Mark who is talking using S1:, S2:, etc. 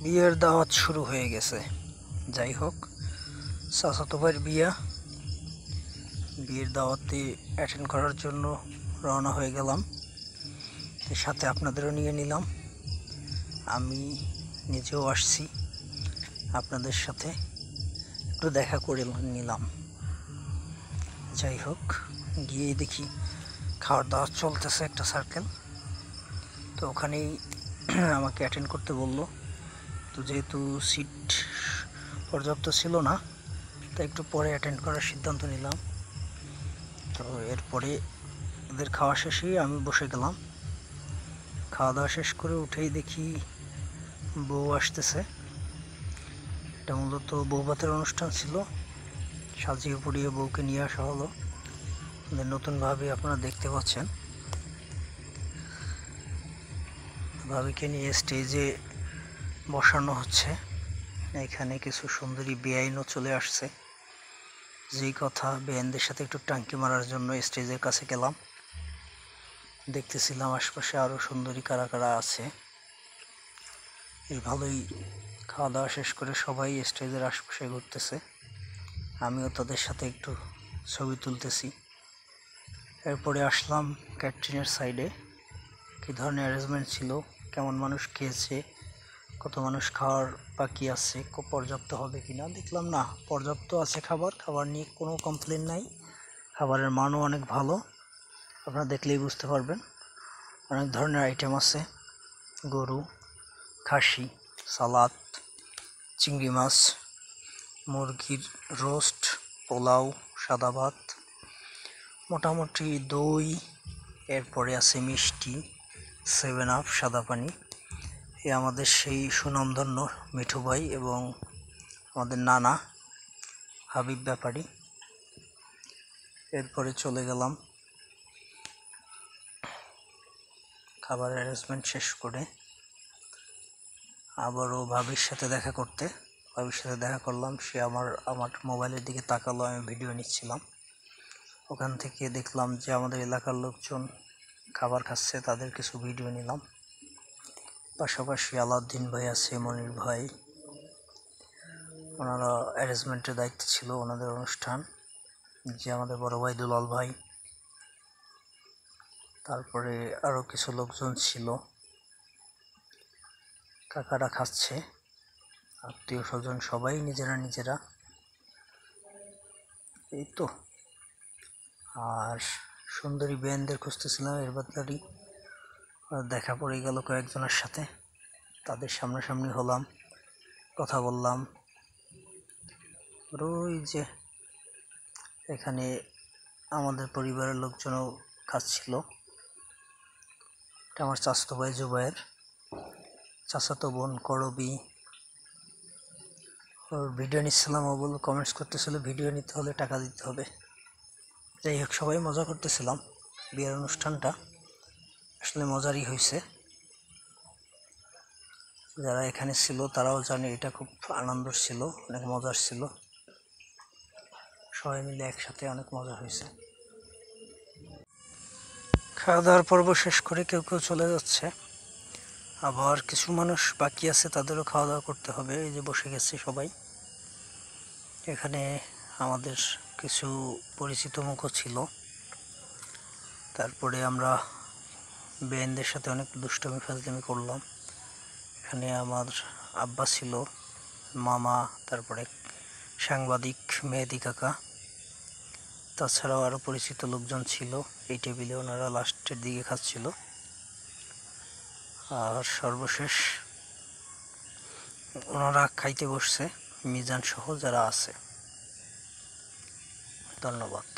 S1: বিয়ের দাওয়াত শুরু হয়ে গেছে। যাই হোক, চাচাতো ভাইয়ের বিয়ের দাওয়াতে অ্যাটেন্ড করার জন্য রওনা হয়ে গেলাম। সাথে আপনাদেরও নিয়ে নিলাম। আমি নিজেও আসছি, আপনাদের সাথে একটু দেখা করে নিলাম। যাই হোক, গিয়ে দেখি খাওয়ার দাওয়ার চলতেছে একটা সার্কেল। তো ওখানেই আমাকে অ্যাটেন্ড করতে বললো। তো যেহেতু সিট পর্যাপ্ত ছিল না, তাই একটু পরে অ্যাটেন্ড করার সিদ্ধান্ত নিলাম। তো এরপরে এদের খাওয়া শেষেই আমি বসে গেলাম। খাওয়া দাওয়া শেষ করে উঠেই দেখি বউ আসতেছে। এটা মূলত বউভাতের অনুষ্ঠান ছিল। সাজিয়ে পড়িয়ে বউকে নিয়ে আসা হলো। নতুনভাবে আপনারা দেখতে পাচ্ছেন, ভাবিকে নিয়ে স্টেজে বসানো হচ্ছে। এখানে কিছু সুন্দরী বেআইনও চলে আসছে। যেই কথা, বেআইনদের সাথে একটু টাঙ্কি মারার জন্য স্টেজের কাছে গেলাম। দেখতেছিলাম আশপাশে আরও সুন্দরী কারা কারা আছে। এই ভালোই খাওয়া দাওয়া শেষ করে সবাই স্টেজের আশপাশে ঘুরতেছে। আমিও তাদের সাথে একটু ছবি তুলতেছি। এরপরে আসলাম ক্যাটারিংয়ের সাইডে। কী ধরনের অ্যারেঞ্জমেন্ট ছিল, কেমন মানুষ খেয়েছে, কত মানুষ খাওয়ার বাকি আছে, পর্যাপ্ত হবে কিনা। দেখলাম না, পর্যাপ্ত আছে খাবার নিয়ে কোনো কমপ্লেন নাই। খাবারের মানও অনেক ভালো, আপনারা দেখলেই বুঝতে পারবেন। অনেক ধরনের আইটেম আছে, গরু, খাসি, সালাদ, চিংড়ি মাছ, মুরগির রোস্ট, পোলাও, সাদা ভাত, মোটামুটি দই, এরপরে আছে মিষ্টি, 7 আপ, সাদা পানি। এ আমাদের সেই সুনামধন্য মিঠু ভাই এবং আমাদের নানা হাবিব ব্যাপারী। এরপরে চলে গেলাম খাবারের অ্যারেঞ্জমেন্ট শেষ করে আবারও ভাবির সাথে দেখা করতে। ভাবির সাথে দেখা করলাম। সে আমার মোবাইলের দিকে তাকালো, আমি ভিডিও নিচ্ছিলাম। ওখান থেকে দেখলাম যে আমাদের এলাকার লোকজন খাবার খাচ্ছে, তাদের কিছু ভিডিও নিলাম। পাশাপাশি আলাউদ্দিন ভাই আছে, মনির ভাই, ওনারা অ্যারেঞ্জমেন্টের দায়িত্ব ছিল ওনাদের অনুষ্ঠান। যে আমাদের বড় ভাই দুলাল ভাই, তারপরে আরও কিছু লোকজন ছিল। কাকারা খাচ্ছে, আত্মীয় স্বজন সবাই নিজেরা। এই তো। আর সুন্দরী বেনদের খুঁজতেছিলাম, এর বাদবারি দেখা পড়ে গেল কয়েকজনের সাথে। তাদের সামনাসামনি হলাম, কথা বললাম। ওই যে এখানে আমাদের পরিবারের লোকজনও খাচ্ছিল। এটা আমার চাচাতো ভাই জুবাইর, চাচাতো বোন করবি। ওর ভিডিও নিচ্ছিলাম, ও বলল, কমেন্টস করতেছিল ভিডিও নিতে হলে টাকা দিতে হবে। যাই হোক, সবাই মজা করতেছিলাম। বিয়ের অনুষ্ঠানটা আসলে মজারই হয়েছে। যারা এখানে ছিল তারাও জানে এটা খুব আনন্দের ছিল, অনেক মজার ছিল। সবাই মিলে একসাথে অনেক মজা হয়েছে। খাওয়া দাওয়ার পর্ব শেষ করে কেউ চলে যাচ্ছে, আবার কিছু মানুষ বাকি আছে, তাদেরও খাওয়া দাওয়া করতে হবে। এই যে বসে গেছে সবাই। এখানে আমাদের কিছু পরিচিত মুখও ছিল। তারপরে আমরা বেনদের সাথে অনেক দুষ্টমি ফাজলামি করলাম। এখানে আমার আব্বা ছিল, মামা, তারপরে সাংবাদিক মেহেদি কাকা, তাছাড়াও আরও পরিচিত লোকজন ছিল এই টেবিলে। ওনারা লাস্টের দিকে খাচ্ছিল। আর সর্বশেষ ওনারা খাইতে বসছে, মিজান সহ যারা আছে। ধন্যবাদ।